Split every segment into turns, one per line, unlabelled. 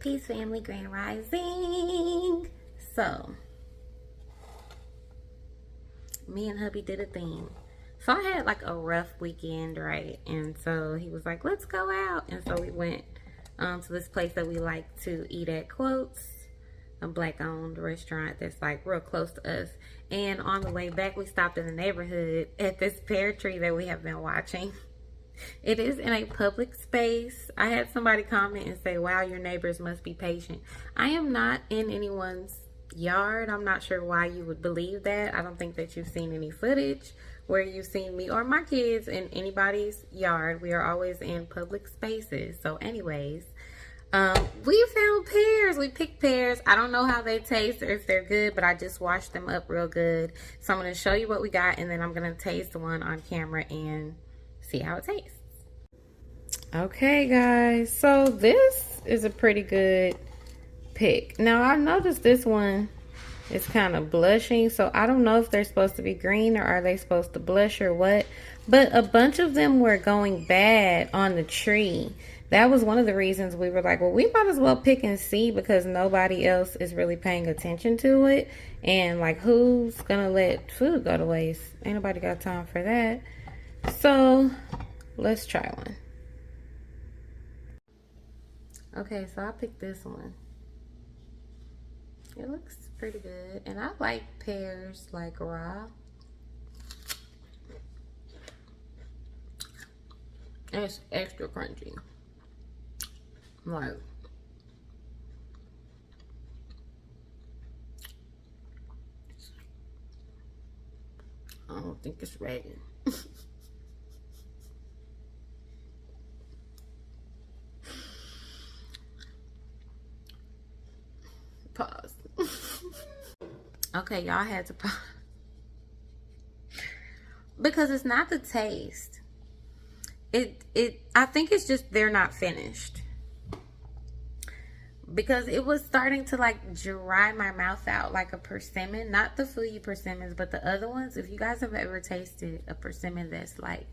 Peace, family, grand rising. So, me and hubby did a thing. So I had like a rough weekend, right? And so he was like, let's go out. And so we went to this place that we like to eat at, Quotes, a black owned restaurant that's like real close to us. And on the way back, we stopped in the neighborhood at this pear tree that we have been watching. It is in a public space. I had somebody comment and say, wow, your neighbors must be patient. I am not in anyone's yard. I'm not sure why you would believe that. I don't think that you've seen any footage where you've seen me or my kids in anybody's yard. We are always in public spaces. So anyways, we found pears. We picked pears. I don't know how they taste or if they're good, but I just washed them up real good. So I'm going to show you what we got, and then I'm going to taste one on camera and see how it tastes. Okay, guys, so this is a pretty good pick. Now, I noticed this one is kind of blushing, so I don't know if they're supposed to be green or are they supposed to blush or what, but a bunch of them were going bad on the tree. That was one of the reasons we were like, well, we might as well pick and see, because nobody else is really paying attention to it. And like, who's gonna let food go to waste? Ain't nobody got time for that. So let's try one. Okay, so I picked this one. It looks pretty good, and I like pears like raw. And it's extra crunchy. Like, I don't think it's ready. Pause. Okay, y'all had to pause. Because it's not the taste. I think it's just they're not finished. Because it was starting to like dry my mouth out like a persimmon. Not the Fuyu persimmons, but the other ones. If you guys have ever tasted a persimmon that's like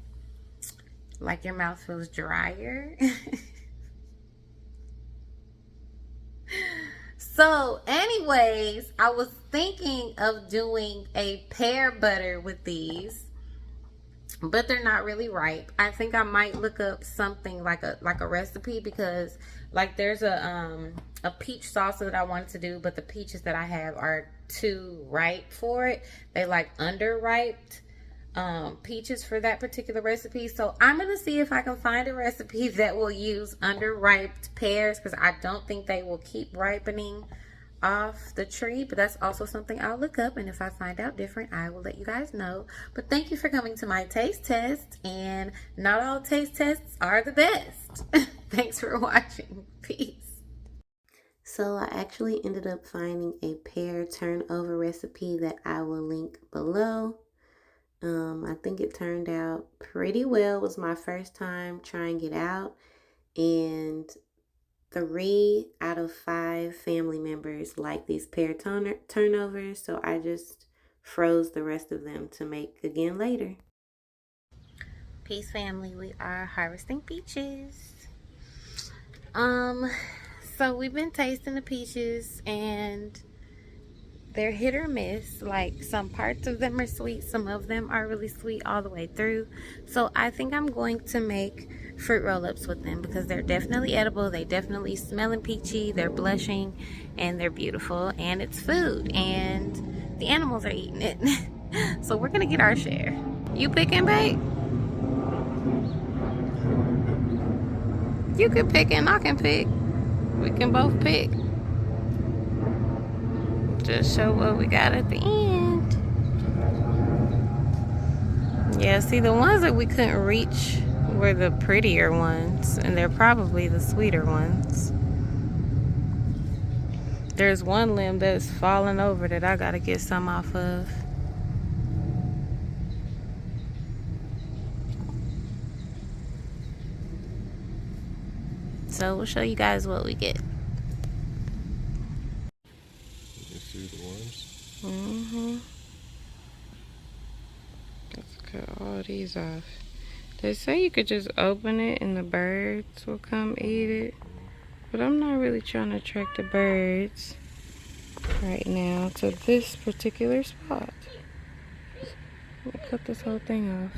your mouth feels drier. So anyways, I was thinking of doing a pear butter with these, but they're not really ripe. I think I might look up something like a recipe, because like there's a peach salsa that I wanted to do, but the peaches that I have are too ripe for it. They like underripe peaches for that particular recipe. So I'm gonna see if I can find a recipe that will use underripe pears, because I don't think they will keep ripening off the tree. But that's also something I'll look up, and if I find out different, I will let you guys know. But thank you for coming to my taste test, and not all taste tests are the best. Thanks for watching. Peace. So I actually ended up finding a pear turnover recipe that I will link below. I think it turned out pretty well. It was my first time trying it out, and 3 out of 5 family members like these pear turnovers, so I just froze the rest of them to make again later. Peace, family. We are harvesting peaches. So we've been tasting the peaches, and they're hit or miss. Like, some parts of them are sweet, some of them are really sweet all the way through. So I think I'm going to make fruit roll-ups with them, because they're definitely edible. They definitely smelling peachy, they're blushing, and they're beautiful, and it's food, and the animals are eating it. So we're gonna get our share. You pick and bake? You can pick and I can pick. We can both pick. Just show what we got at the end. Yeah, see, the ones that we couldn't reach were the prettier ones, and they're probably the sweeter ones. There's one limb that's falling over that I gotta get some off of. So we'll show you guys what we get. Let's cut all these off. They say you could just open it and the birds will come eat it. But I'm not really trying to attract the birds right now to this particular spot. I'm gonna cut this whole thing off.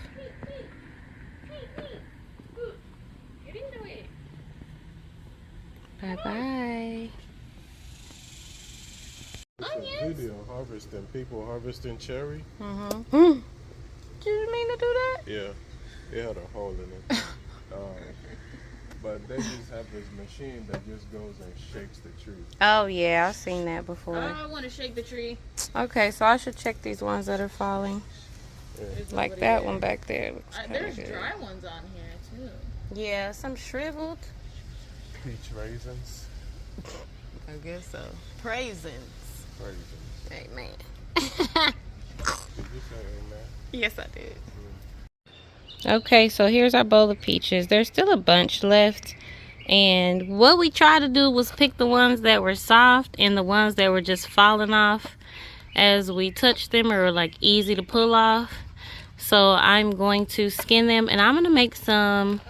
Bye-bye.
It's a video harvesting, people harvesting cherry.
Did you mean to do that?
Yeah, it had a hole in it. But they just have this machine that just goes and shakes the tree.
Oh yeah, I've seen that before.
I want to shake the tree.
Okay, so I should check these ones that are falling.
Yeah.
Like that one back there. Looks
There's
good.
dry ones on here too.
Yeah, some shriveled.
Peach raisins.
I guess so. Praisins.
Raisins.
Amen.
Did you say amen?
Yes, I did. Okay, so here's our bowl of peaches. There's still a bunch left. And what we tried to do was pick the ones that were soft and the ones that were just falling off as we touched them, or like easy to pull off. So I'm going to skin them, and I'm going to make some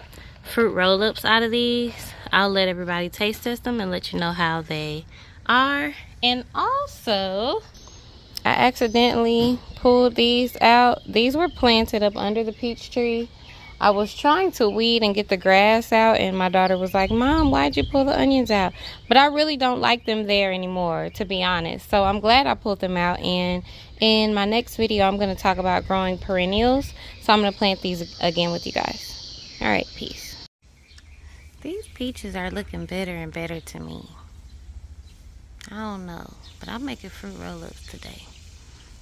fruit roll-ups out of these. I'll let everybody taste test them and let you know how they are. And also, I accidentally pulled these out. These were planted up under the peach tree. I was trying to weed and get the grass out, and my daughter was like, Mom, why'd you pull the onions out? But I really don't like them there anymore, to be honest. So I'm glad I pulled them out. And in my next video, I'm going to talk about growing perennials. So I'm going to plant these again with you guys. All right, peace. These peaches are looking better and better to me. I don't know, but I'm making fruit roll-ups today.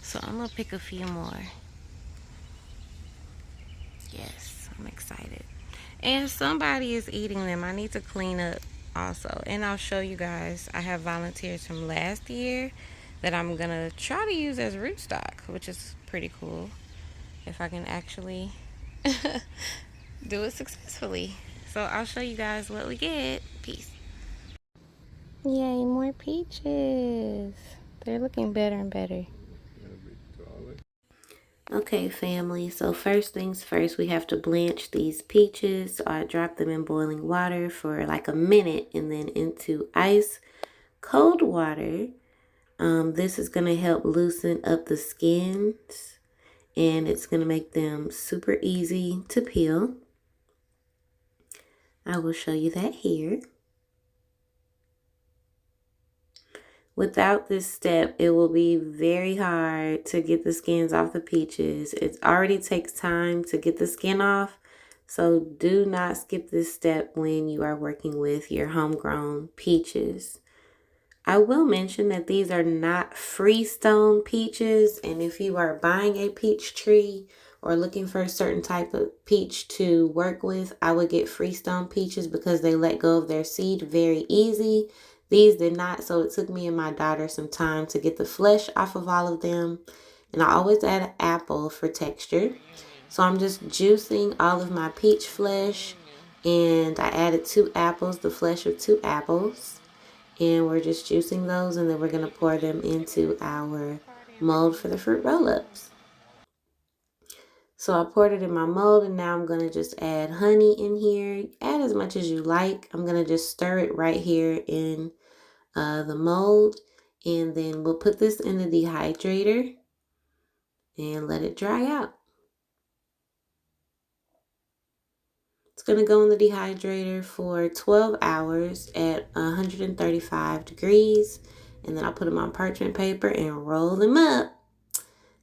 So I'm going to pick a few more. Yes, I'm excited. And somebody is eating them. I need to clean up also. And I'll show you guys. I have volunteers from last year that I'm going to try to use as rootstock, which is pretty cool. If I can actually do it successfully. So I'll show you guys what we get. Peace. Yay, more peaches. They're looking better and better. Okay, family, so first things first, we have to blanch these peaches. So I drop them in boiling water for like a minute and then into ice cold water. This is going to help loosen up the skins, and it's going to make them super easy to peel. I will show you that here. Without this step, it will be very hard to get the skins off the peaches. It already takes time to get the skin off, so do not skip this step when you are working with your homegrown peaches. I will mention that these are not freestone peaches, and if you are buying a peach tree or looking for a certain type of peach to work with, I would get freestone peaches because they let go of their seed very easy. These did not, so it took me and my daughter some time to get the flesh off of all of them. And I always add an apple for texture. So I'm just juicing all of my peach flesh, and I added 2 apples, the flesh of 2 apples. And we're just juicing those, and then we're going to pour them into our mold for the fruit roll-ups. So I poured it in my mold, and now I'm going to just add honey in here. Add as much as you like. I'm going to just stir it right here in the mold, and then we'll put this in the dehydrator and let it dry out. It's going to go in the dehydrator for 12 hours at 135 degrees, and then I'll put them on parchment paper and roll them up.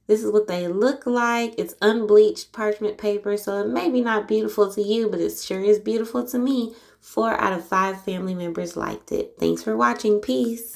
This is what they look like. It's unbleached parchment paper, so it may be not beautiful to you, but it sure is beautiful to me. 4 out of 5 family members liked it. Thanks for watching. Peace.